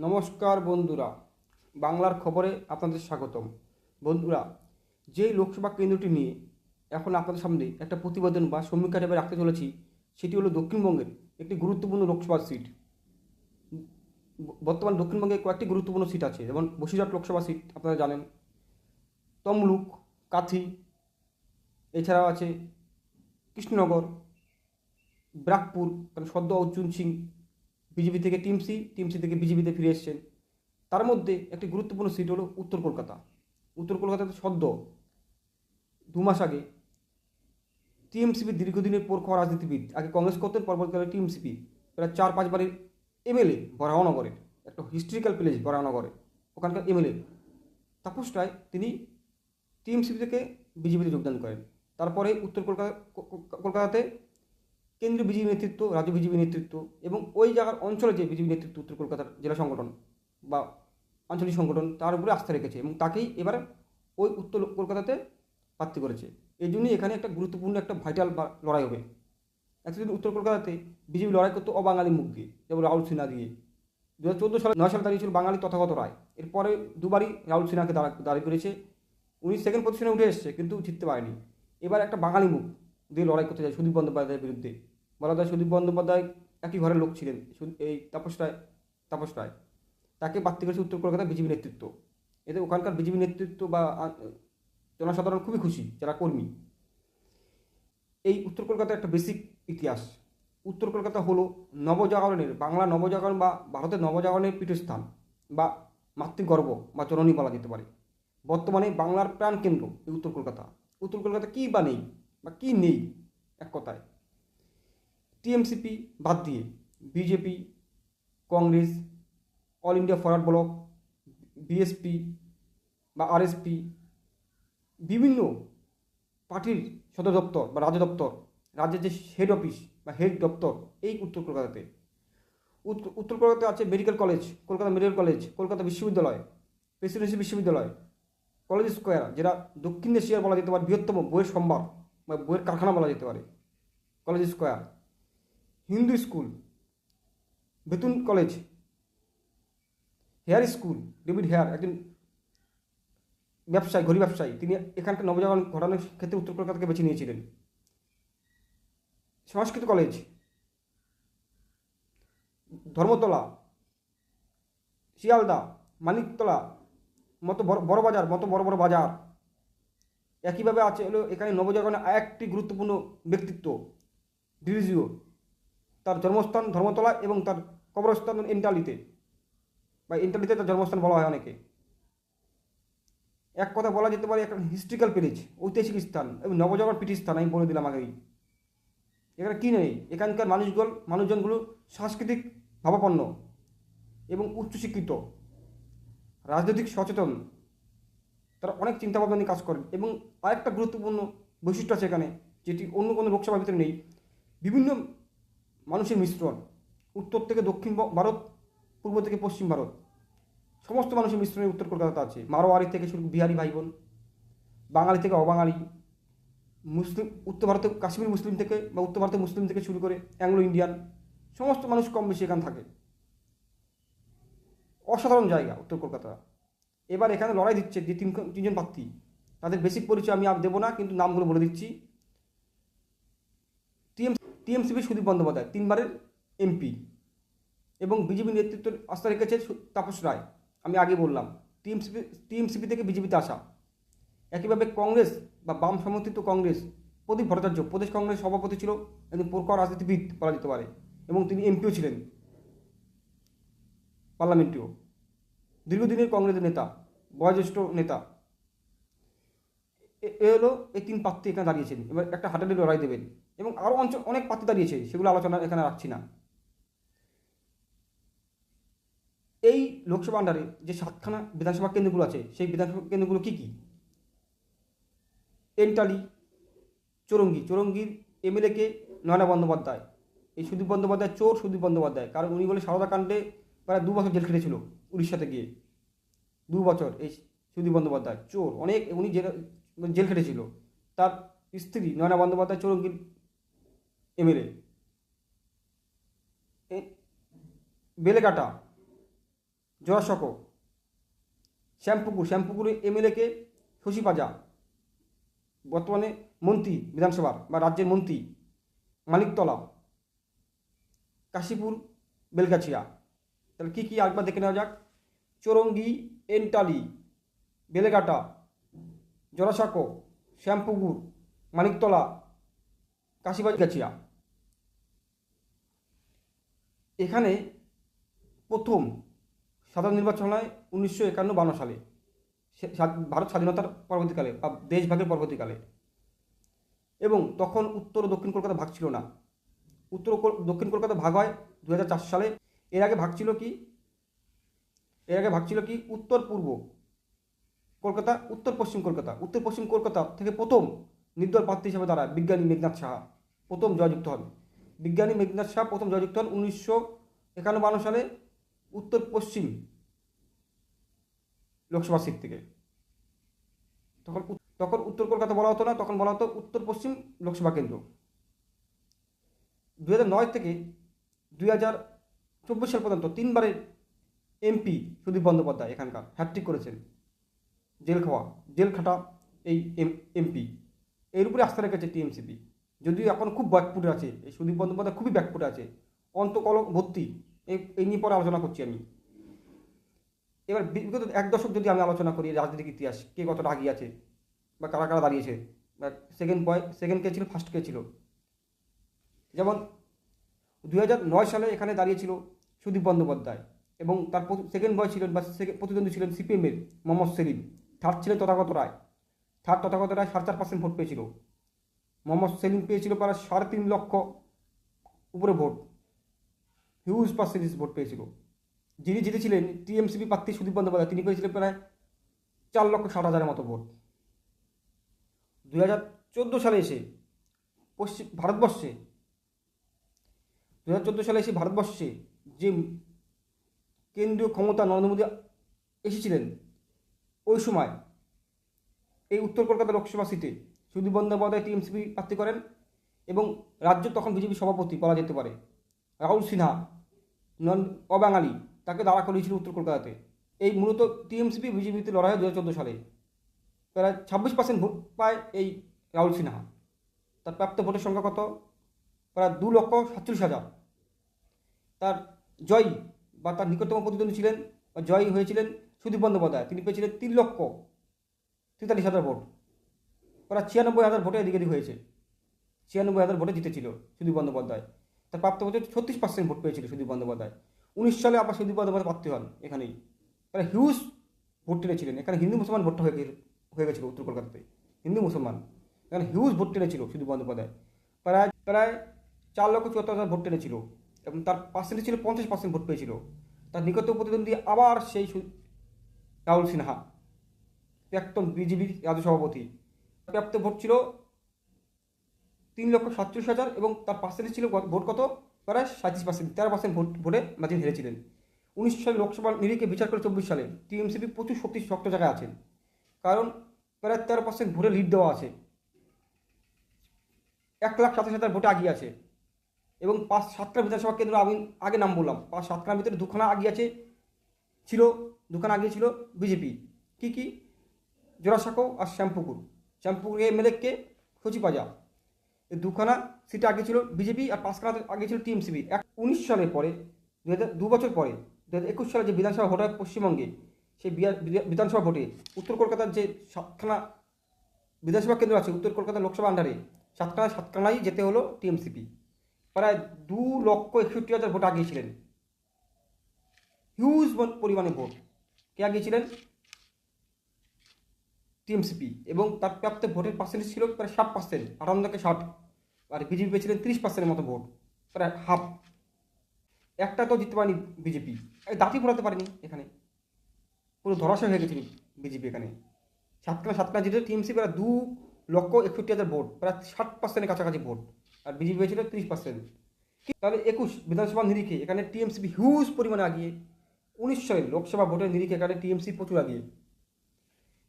নমস্কার বন্ধুরা, বাংলার খবরে আপনাদের স্বাগতম। বন্ধুরা, যেই লোকসভা কেন্দ্রটি নিয়ে এখন আপনাদের সামনে একটা প্রতিবেদন বা সমীক্ষা টাইপের রাখতে চলেছি, সেটি হলো দক্ষিণবঙ্গের একটি গুরুত্বপূর্ণ লোকসভা সিট। বর্তমান দক্ষিণবঙ্গে কয়েকটি গুরুত্বপূর্ণ সিট আছে, যেমন বসিরহাট লোকসভা সিট আপনারা জানেন, তমলুক, কাথি, এছাড়াও আছে কৃষ্ণনগর, ব্রাকপুর, কারণ সদ্য অর্জুন সিং বিজেপি থেকে টিএমসি থেকে বিজেপিতে ফিরে এসেছেন। তার মধ্যে একটি গুরুত্বপূর্ণ সিট হলো উত্তর কলকাতা। উত্তর কলকাতাতে সদ্য 2 মাস আগে টিএমসিপি দীর্ঘদিনের পর খাওয়া রাজনীতিবিদ, আগে কংগ্রেস করতেন, পরবর্তীকালে টিএমসিপি প্রায় 4-5 বারের এমএলএ বরাহনগরের, একটা হিস্ট্রিক্যাল প্লেস বরাহনগরে, ওখানকার এমএলএ তাপস রায়, তিনি টিএমসিপি থেকে বিজেপিতে যোগদান করেন। তারপরে উত্তর কলকাতাতে কেন্দ্রীয় বিজেপি নেতৃত্ব, রাজ্য বিজেপি নেতৃত্ব এবং ওই জায়গার অঞ্চলে যে বিজেপি নেতৃত্ব, উত্তর কলকাতার জেলা সংগঠন বা আঞ্চলিক সংগঠন, তার উপরে আস্থা রেখেছে এবং তাকেই এবার ওই উত্তর কলকাতাতে প্রার্থী করেছে। এই জন্যই এখানে একটা গুরুত্বপূর্ণ একটা ভাইটাল লড়াই হবে। এতদিন উত্তর কলকাতাতে বিজেপি লড়াই করতো অবাঙালি মুখ দিয়ে, যেমন রাহুল সিনহা দিয়ে। 2014 সালে 9 সালে দাঁড়িয়েছিল বাঙালি তথাগত রায়। এরপরে দুবারই রাহুল সিনহাকে দাঁড় করেছে। উনি সেকেন্ড পজিশনে উঠে এসছে, কিন্তু জিততে পারেনি। এবার একটা বাঙালি মুখ দিয়ে লড়াই করতে যায় সুদীপ বন্দ্যোপাধ্যায়ের বিরুদ্ধে। বলা যায় সুদীপ বন্দ্যোপাধ্যায় একই ঘরের লোক ছিলেন, এই তাপস রায় তাকে প্রার্থী করেছে উত্তর কলকাতার বিজেপি নেতৃত্ব। এতে ওখানকার বিজেপি নেতৃত্ব বা জনসাধারণ খুবই খুশি, যারা কর্মী। এই উত্তর কলকাতার একটা বেসিক ইতিহাস। উত্তর কলকাতা হলো নবজাগরণের, বাংলা নবজাগরণ বা ভারতের নবজাগরণের পীঠস্থান বা মাতৃগর্ভ বা জননী বলা যেতে পারে। বর্তমানে বাংলার প্রাণকেন্দ্র এই উত্তর কলকাতা। উত্তর কলকাতা কী বা নেই বা কী নেই, এক কথায় টিএমসিপি বাদ দিয়ে BJP, Congress, all India forward block, BSP বা আরএসপি, বিভিন্ন পার্টির সদর দপ্তর বা রাজ্য দপ্তর, রাজ্যের যে হেড অফিস বা হেড দপ্তর এই উত্তর কলকাতাতে। উত্তর কলকাতাতে আছে medical college, Kolkata medical college, Kolkata বিশ্ববিদ্যালয়, প্রেসিডেন্সি বিশ্ববিদ্যালয়, কলেজ স্কোয়ার, যেটা দক্ষিণ এশিয়ার বলা যেতে পারে বৃহত্তম বইয়ের সম্ভার বা বইয়ের কারখানা বলা যেতে পারে, college square, Hindu school, Bethune college, Hare school, David Hare একজন ব্যবসায়ী, ঘড়ি ব্যবসায়ী, তিনি এখানকার নবজাগরণ ঘটানোর ক্ষেত্রে উত্তর কলকাতাকে বেছে নিয়েছিলেন। সংস্কৃত কলেজ, ধর্মতলা, শিয়ালদা, মানিকতলা মতো বড় বাজার, বড় বড় বাজার। একইভাবে আছে হলো এখানে নবজাগরণের একটি গুরুত্বপূর্ণ ব্যক্তিত্ব ডিভিজিও, তার জন্মস্থান ধর্মতলা এবং তার কবরস্থান এন্টালিতে বা এন্টালিতে তার জন্মস্থান বলা হয় অনেকে। এক কথা বলা যেতে পারে একটা হিস্ট্রিক্যাল প্লেস, ঐতিহাসিক স্থান এবং নবজাগরণ পীঠস্থান। আমি বলে দিলাম আগেই। এখানে কী নেই, এখানকার মানুষজনগুলো সাংস্কৃতিক ভাবাপন্ন এবং উচ্চশিক্ষিত, রাজনৈতিক সচেতন, তারা অনেক চিন্তাভাবনা নিয়ে কাজ করেন। এবং আরেকটা গুরুত্বপূর্ণ বৈশিষ্ট্য আছে এখানে, যেটি অন্য কোনো লোকসভার ভিতরে নেই, বিভিন্ন মানুষের মিশ্রণ। উত্তর থেকে দক্ষিণ ভারত, পূর্ব থেকে পশ্চিম ভারত, সমস্ত মানুষের মিশ্রণে উত্তর কলকাতাতে আছে। মারোয়ারি থেকে শুরু, বিহারি ভাই বোন, বাঙালি থেকে অবাঙালি, মুসলিম, উত্তর ভারতে কাশ্মীর মুসলিম থেকে বা উত্তর ভারতের মুসলিম থেকে শুরু করে অ্যাংলো ইন্ডিয়ান, সমস্ত মানুষ কম বেশি এখানে থাকে। অসাধারণ জায়গা উত্তর কলকাতা। এবার এখানে লড়াই দিচ্ছে যে তিনজন প্রার্থী, তাদের বেসিক পরিচয় আমি আর দেবো না, কিন্তু নামগুলো বলে দিচ্ছি। টিএমসিপি সুদীপ বন্দ্যোপাধ্যায় 3বারের এমপি এবং বিজেপি নেতৃত্ব আস্থা রেখেছে তাপস রায়, আমি আগে বললাম টিএমসিপি থেকে বিজেপিতে আসা। একইভাবে কংগ্রেস বা বাম সমর্থিত কংগ্রেস, প্রদীপ ভট্টাচার্য প্রদেশ কংগ্রেস সভাপতি ছিল, একজন প্রখর রাজনীতিবিদ বলা যেতে পারে এবং তিনি এমপিও ছিলেন, পার্লামেন্টেও, দীর্ঘদিনের কংগ্রেসের নেতা, বয়োজ্যেষ্ঠ নেতা। এ হলো এই 3 প্রার্থী এখানে দাঁড়িয়েছেন। এবার একটা হাড্ডাহাড্ডি লড়াই দেবেন এবং আরও অনেক প্রার্থী দাঁড়িয়েছে, সেগুলো আলোচনা এখানে রাখছি না। এই লোকসভা আন্ডারে যে 7খানা বিধানসভা কেন্দ্রগুলো আছে, সেই বিধানসভা কেন্দ্রগুলো কী কী? এন্টালি, চৌরঙ্গির এমএলএকে নয়না বন্দ্যোপাধ্যায়। এই সুদীপ বন্দ্যোপাধ্যায় চোর, সুদীপ বন্দ্যোপাধ্যায়, কারণ উনি বলে সারদা কাণ্ডে প্রায় 2 বছর জেল খেটেছিল উড়িষ্যাতে গিয়ে। 2 বছর এই সুদীপ বন্দ্যোপাধ্যায় চোর, অনেক, উনি জেল খেটেছিল। তার স্ত্রী নয়না বন্দ্যোপাধ্যায় চৌরঙ্গির এমএলএ। বেলেঘাটা জোড়াসাঁকো, শ্যামপুকুরে এমএলএকে শশী পাজা, বর্তমানে মন্ত্রী বিধানসভার বা রাজ্যের মন্ত্রী মানিকতলা, কাশীপুর, বেলগাছিয়া। তাহলে কী কী একবার দেখে নেওয়া যাক। চৌরঙ্গি, এন্টালি, বেলেঘাটা, জোড়াসাঁকো, শ্যামপুকুর, মানিকতলা, কাশীবাজার। এখানে প্রথম সাধারণ নির্বাচন হয় 1951-52 সালে, ভারত স্বাধীনতার পরবর্তীকালে বা দেশভাগের পরবর্তীকালে। এবং তখন উত্তর ও দক্ষিণ কলকাতা ভাগ ছিল না। দক্ষিণ কলকাতা ভাগ হয় 2004 সালে। এর আগে ভাগ ছিল কি উত্তর পূর্ব কলকাতা, উত্তর পশ্চিম কলকাতা থেকে প্রথম নির্দল প্রার্থী হিসেবে দাঁড়ায় বিজ্ঞানী মেঘনাথ সাহা, প্রথম জয়যুক্ত হন। বিজ্ঞানী মেঘনাথ সাহা প্রথম জয়যুক্ত হন 1951-52 সালে উত্তর পশ্চিম লোকসভা সিট থেকে। তখন উত্তর কলকাতা বলা হতো না, তখন বলা হতো উত্তর পশ্চিম লোকসভা কেন্দ্র। 2009 থেকে 2024 সাল পর্যন্ত 3বারের এমপি সুদীপ বন্দ্যোপাধ্যায় এখানকার হ্যাট্রিক করেছেন। জেল খাটা এই এমপি, এর উপরে আস্থা রেখেছে টিএমসিপি। যদিও এখন খুব ব্যাকফুটে আছে, এই সুদীপ বন্দ্যোপাধ্যায় খুবই ব্যাকফুটে আছে, অন্তকলক ভর্তি। এই নিয়ে পরে আলোচনা করছি আমি। এবার বিগত 1 দশক যদি আমি আলোচনা করি রাজনৈতিক ইতিহাস, কে কতটা আগিয়ে আছে বা কারা কারা দাঁড়িয়েছে, বা সেকেন্ড কে ছিল, ফার্স্ট কে ছিল। যেমন 2009 সালে এখানে দাঁড়িয়েছিল সুদীপ বন্দ্যোপাধ্যায়, এবং তার সেকেন্ড বয় ছিলেন বা প্রতিদ্বন্দ্বী ছিলেন সিপিএমের মোহাম্মদ সেলিম। থার্ড ছিলেন তথাগত রায়। 4.5% ভোট পেয়েছিল। মোহাম্মদ সেলিম পেয়েছিল প্রায় 3.5 লক্ষ উপরে ভোট, হিউজ পার্সেন্টেজ ভোট পেয়েছিল। যিনি জিতেছিলেন টিএমসিপি প্রার্থী সুদীপ বন্দ্যোপাধ্যায়, তিনি পেয়েছিলেন প্রায় 4,60,000 মতো ভোট। 2014 সালে এসে ভারতবর্ষে যে কেন্দ্রীয় ক্ষমতা নরেন্দ্র মোদী এসেছিলেন, ওই সময় এই উত্তর কলকাতা লোকসভা সিটে সুদীপ বন্দ্যোপাধ্যায় টিএমসিপি প্রার্থী করেন, এবং রাজ্য তখন বিজেপি সভাপতি বলা যেতে পারে রাহুল সিনহা, অবাঙালি, তাকে দাঁড়া করিয়েছিল উত্তর কলকাতাতে। এই মূলত টিএমসিপি বিজেপিতে লড়াই হয় 2014 সালে। প্রায় 26% ভোট পায় এই রাহুল সিনহা। তার প্রাপ্ত ভোটের সংখ্যা কত? প্রায় 2,47,000। তার জয়ী বা তার নিকটতম প্রতিদ্বন্দ্বী ছিলেন বা জয়ী হয়েছিলেন সুদীপ বন্দ্যোপাধ্যায়, তিনি পেয়েছিলেন 3,43,000 ভোট। প্রায় 96,000 ভোটে এদিক হয়েছে। 96,000 ভোটে জিতেছিল সুদীপ বন্দ্যোপাধ্যায়। তার প্রাপ্ত ভোটে 36% ভোট পেয়েছিল সুদীপ বন্দ্যোপাধ্যায়। 19 সালে আবার সুদীপ বন্দ্যোপাধ্যায় প্রার্থী হন এখানেই। প্রায় হিউজ ভোট টেনেছিলেন। এখানে হিন্দু মুসলমান ভোটটা হয়ে গেছিল উত্তর কলকাতাতে, হিন্দু মুসলমান এখানে হিউজ ভোট টেনেছিল সুদীপ বন্দ্যোপাধ্যায়। প্রায় 4,74,000 ভোট টেনেছিল, এবং তার পার্সেন্টেজ ছিল 50% ভোট পেয়েছিল। তার নিকটতম প্রতিদ্বন্দ্বী আবার সেই রাহুল সিনহা, প্রাক্তন বিজেপি রাজ্য সভাপতি। প্রাপ্ত ভোট ছিল 3,37,000, এবং তার পার্সেন্টেজ ছিল ভোট কত? প্রায় 37%, 13% ভোটে মাঝে হেরেছিলেন। 19 সালে লোকসভার নিরিখে বিচার করে 24 সালে টিএমসিপি প্রচুর শক্ত জায়গায় আছেন, কারণ প্রায় 13% ভোটে লিড দেওয়া আছে, 1,27,000 ভোটে আগিয়ে আছে, এবং 5-7টা বিধানসভা কেন্দ্র আমি আগে নাম বললাম, 5-7খানার ভিতরে 2খানা আগিয়ে ছিল বিজেপি। কি জোড়াসাঁকো আর শ্যামপুকুরে এমএলএ শশী পাজা। এই 2খানা সিটে আগে ছিল বিজেপি, আর 5খানা আগে ছিল টিএমসিপি। 19 সালের পরে 2 বছর পরে 2021 সালে যে বিধানসভা ভোট হয় পশ্চিমবঙ্গে, সেই বিধানসভা ভোটে উত্তর কলকাতার যে 7খানা বিধানসভা কেন্দ্র আছে উত্তর কলকাতা লোকসভা আন্ডারে, 7খানায় যেতে হলো টিএমসিপি। প্রায় 2,61,000 ভোট আগিয়েছিলেন, হিউজ পরিমাণে ভোট। কে আগিয়েছিলেন? টিএমসিপি, এবং তার প্রাপ্ত ভোটের পার্সেন্টেজ ছিল প্রায় 60%, 58-60। আর বিজেপি পেয়েছিলেন 30% মতো ভোট, প্রায় হাফ। একটা তো জিততে পারেনি বিজেপি, দাঁতি ফোরাতে পারেনি, এখানে পুরো ধরাশয় হয়ে গেছিল বিজেপি। এখানে 7খানা জিতে টিএমসি প্রায় 2,61,000 ভোট, প্রায় 60%-এর কাছাকাছি ভোট, আর বিজেপি পেয়েছিল 30%। তাহলে 21 বিধানসভা নিরিখে এখানে টিএমসিপি হিউজ পরিমাণে আগিয়ে। 19 সালের লোকসভা ভোটের নিরিখে এখানে টিএমসি প্রচুর আগিয়ে।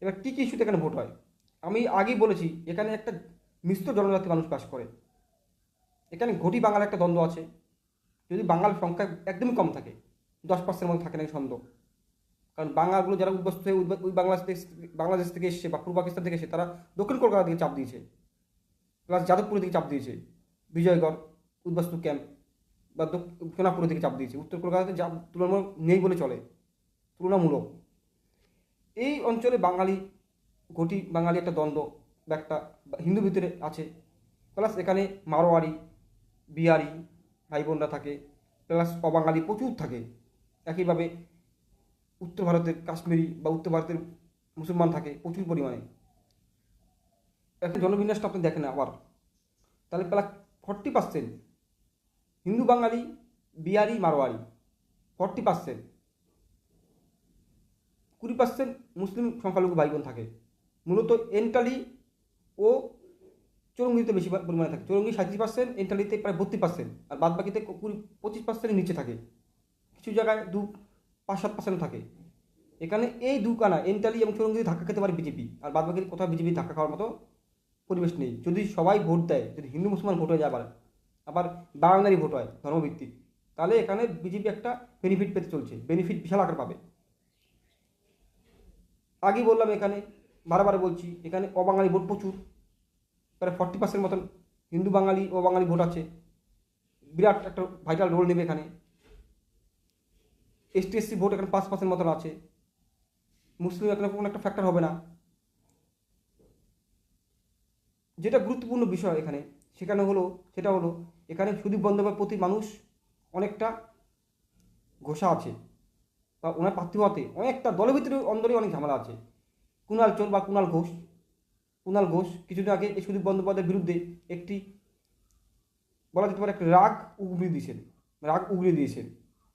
এবার কী ইস্যুতে এখানে ভোট হয়? আমি আগেই বলেছি, এখানে একটা মিশ্র জনজাতি মানুষ বাস করে। এখানে ঘটি বাঙাল একটা দ্বন্দ্ব আছে। যদি বাঙাল সংখ্যা একদমই কম থাকে, 10% মতো থাকে নাকি সন্দেহ, কারণ বাঙালগুলো যারা উদ্বাস্ত হয়ে ওই বাংলাদেশ থেকে এসছে বা পূর্ব পাকিস্তান থেকে এসে তারা দক্ষিণ কলকাতা থেকে চাপ দিয়েছে, প্লাস যাদবপুরের দিকে চাপ দিয়েছে, বিজয়গড় উদ্বাস্তু ক্যাম্প বা সোনাপুরের দিকে চাপ দিয়েছে। উত্তর কলকাতাতে যা তুলনামূলক নেই বলে চলে, তুলনামূলক। এই অঞ্চলে বাঙালি ঘটি বাঙালি একটা দ্বন্দ্ব বা একটা হিন্দু ভিতরে আছে, প্লাস এখানে মারোয়ারি বিহারি ভাই বোনরা থাকে, প্লাস অবাঙালি প্রচুর থাকে। একইভাবে উত্তর ভারতের কাশ্মীরি বা উত্তর ভারতের মুসলমান থাকে প্রচুর পরিমাণে। একটা জনবিন্যাসটা আপনি দেখেন আবার, তাহলে প্রায় 40% হিন্দু বাঙালি বিহারি মারোয়ারি, 40%, 20% মুসলিম সংখ্যালঘু ভাই বোন থাকে। মূলত এন্টালি ও চৌরঙ্গিতে বেশি পরিমাণে থাকে। চৌরঙ্গি 37%, এন্টালিতে প্রায় 32%, আর বাদ বাকিতে 25%-এর নিচে থাকে। কিছু জায়গায় 5-7% থাকে। এখানে এই দুকানা এন্টালি এবং চৌরঙ্গিতে ধাক্কা খেতে পারে বিজেপি, আর বাদ বাকি কোথাও বিজেপি ধাক্কা খাওয়ার মতো পরিবেশ নেই। যদি সবাই ভোট দেয়, যদি হিন্দু মুসলমান ভোট হয়ে যায়, আবার বাঙালি ভোট হয় ধর্মভিত্তিক, তাহলে এখানে বিজেপি একটা বেনিফিট পেতে চলছে, বেনিফিট বিশাল আকার পাবে। আগেই বললাম, এখানে বারবার বলছি, এখানে অবাঙালি ভোট প্রচুর, প্রায় 40% মতন হিন্দু বাঙালি ও বাঙালি ভোট আছে। বিরাট একটা ভাইটাল রোল নেবে এখানে। ST/SC ভোট এখানে 5% মতন আছে। মুসলিম এখানে কোনো একটা ফ্যাক্টর হবে না। যেটা গুরুত্বপূর্ণ বিষয় এখানে সেটা হলো এখানে সুদীপ বন্দ্যোপাধ্যায়ের প্রতি মানুষ অনেকটা ঘোষা আছে, বা ওনার প্রার্থী হওয়াতে অনেকটা দলের ভিতরে অন্দরে অনেক ঝামেলা আছে। কুণাল চোর বা কুণাল ঘোষ কিছুদিন আগে এই সুদীপ বন্দ্যোপাধ্যায়ের বিরুদ্ধে একটি বলা যেতে পারে একটা রাগ উগড়িয়ে দিয়েছেন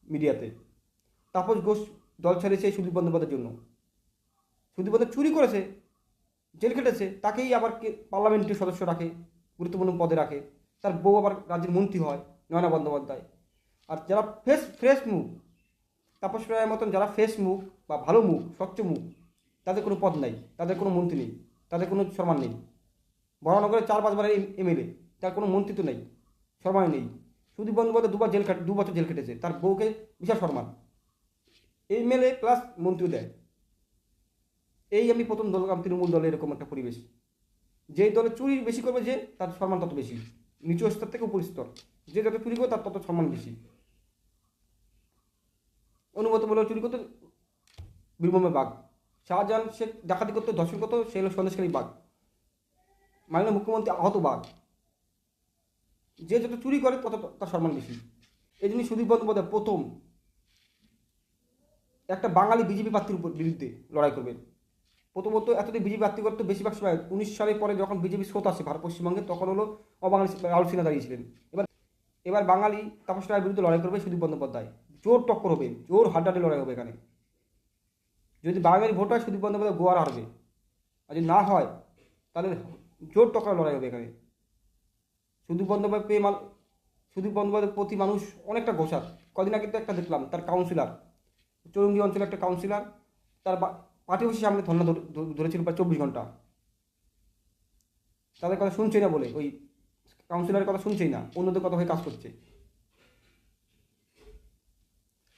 মিডিয়াতে। তাপস ঘোষ দল ছেড়েছে সুদীপ বন্দ্যোপাধ্যায়ের জন্য। সুদীপ বন্দ্যোপাধ্যায় চুরি করেছে, জেল খেটেছে, তাকেই আবার পার্লামেন্টের সদস্য রাখে, গুরুত্বপূর্ণ পদে রাখে। তার বউ আবার রাজ্যের মন্ত্রী হয়, নয়না বন্দ্যোপাধ্যায়। আর যারা ফ্রেশ মুখ, তাপস রায়ের মতন যারা ফ্রেশ মুখ বা ভালো মুখ, স্বচ্ছ মুখ, তাদের কোনো পদ নাই, তাদের কোনো মন্ত্রী নেই, তাদের কোনো সম্মান নেই। বরানগরে 4-5 বারের MLA, তার কোনো মন্ত্রিত্ব নেই, সম্মান নেই। সুদীপ বন্দ্যোপাধ্যায় 2 বছর জেল খেটেছে, তার বউকে বিশাল সম্মান, MLA প্লাস মন্ত্রী দেয়। এই আমি প্রথম দলগাম তৃণমূল দলে এরকম একটা পরিবেশ। যে দলে চুরি বেশি করবে, যে তার সম্মান তত বেশি, নিচু স্তর থেকে উপর স্তর, যে যত চুরি করবে তার তত সম্মান বেশি। অনুমত বলে চুরি করতে বীরভূমে বাঘ, শাহজাহান শেখ ডাকাতি করতে ধর্ষণ করতে, সে হলো সন্দেশকারী বাঘ, মাননীয় মুখ্যমন্ত্রী আহত বাঘ। যে যত চুরি করে তত তার সম্মান বেশি। এই জন্য সুদীপ বন্দ্যোপাধ্যায় প্রথম একটা বাঙালি বিজেপি প্রার্থীর বিরুদ্ধে লড়াই করবেন। প্রথমত এতদিন বিজেপি প্রার্থী করতে বেশিরভাগ সময় 19 সালের পরে যখন বিজেপি স্রোত আসে পশ্চিমবঙ্গে, তখন হলো অবাঙালি রাহুল সিনহা দাঁড়িয়েছিলেন। এবার বাঙালি তাপস রায়ের বিরুদ্ধে লড়াই করবে সুদীপ বন্দ্যোপাধ্যায়। জোর টক্কর হবে, জোর হাড্ডাহাড্ডি লড়াই হবে এখানে। যদি বাঙালি ভোট হয়, সুদীপ বন্দ্যোপাধ্যায় গোয়ার হারবে, আর যদি না হয় তাহলে জোর টক্কর লড়াই হবে এখানে। সুদীপ বন্দ্যোপাধ্যায়ের প্রতি মানুষ অনেকটা ঘোষার। কদিন আগে তো একটা দেখলাম, তার কাউন্সিলর, চৌরঙ্গি অঞ্চলে একটা কাউন্সিলর, তার পার্টি অফিসের সামনে ধর্ণা ধরেছিল প্রায় 24 ঘন্টা। তাদের কথা শুনছে না বলে, ওই কাউন্সিলরের কথা শুনছেই না, অন্যদের কথা হয়ে কাজ করছে।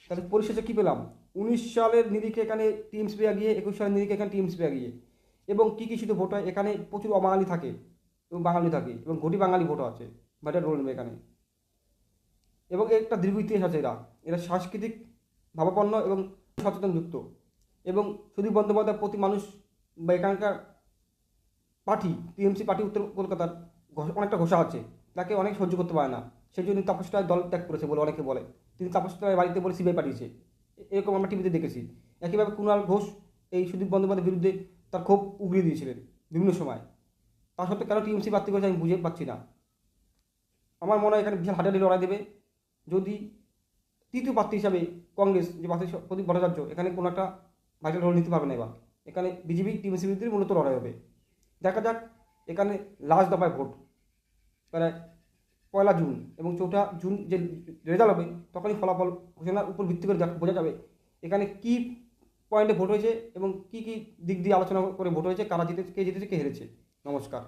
তাহলে পরিশেষে কী পেলাম? 19 সালের নিরিখে এখানে টিএমসি এগিয়ে, 21 সালের নিরিখে এখানে টিএমসি এগিয়ে। এবং কী কী শুধু ভোট হয় এখানে, প্রচুর অবাঙালি থাকে এবং বাঙালি থাকে, এবং ঘটি বাঙালি ভোটও আছে, ভাইটাল রোল নেবে এখানে। এবং একটা দীর্ঘ ইতিহাস আছে। এরা সাংস্কৃতিক ভাবাপন্ন এবং সচেতনযুক্ত। এবং সুদীপ বন্দ্যোপাধ্যায়ের প্রতি মানুষ বা এখানকার পার্টি, টিএমসি পার্টি উত্তর কলকাতার অনেকটা ঘোষা আছে, তাকে অনেক সহ্য করতে পারে না। সেই জন্য তাপস রায় দল ত্যাগ করেছে বলে অনেকে বলে। তিনি তাপস রায়ের বাড়িতে বলে সিবিআই পাঠিয়েছে, এরকম আমরা টিভিতে দেখেছি। একইভাবে কুণাল ঘোষ এই সুদীপ বন্দ্যোপাধ্যায়ের বিরুদ্ধে তার ক্ষোভ উগড়িয়ে দিয়েছিলেন বিভিন্ন সময়। তা সত্ত্বেও কেন টিএমসি প্রার্থী করেছে আমি বুঝে পাচ্ছি না। আমার মনে হয় এখানে বিশাল হাড্ডাহাড্ডি লড়াই দেবে। যদি তৃতীয় প্রার্থী হিসাবে কংগ্রেস, যে প্রার্থী প্রদীপ ভট্টাচার্য, এখানে কোনো একটা ভাইটাল রোল নিতে পারবে না। এবার এখানে বিজেপি টিএমসি বিরুদ্ধে মূলত লড়াই হবে। দেখা যাক এখানে লাস্ট দফায় ভোট প্রায় 1 জুন এবং 4 জুন যে রেজাল্ট হবে, তখনই ফলাফল ঘোষণার উপর ভিত্তি করে বোঝা যাবে এখানে কী পয়েন্টে ভোট হয়েছে এবং কী কী দিক দিয়ে আলোচনা করে ভোট হয়েছে, কারা জিতেছে, কে জিতেছে, কে হেরেছে। নমস্কার।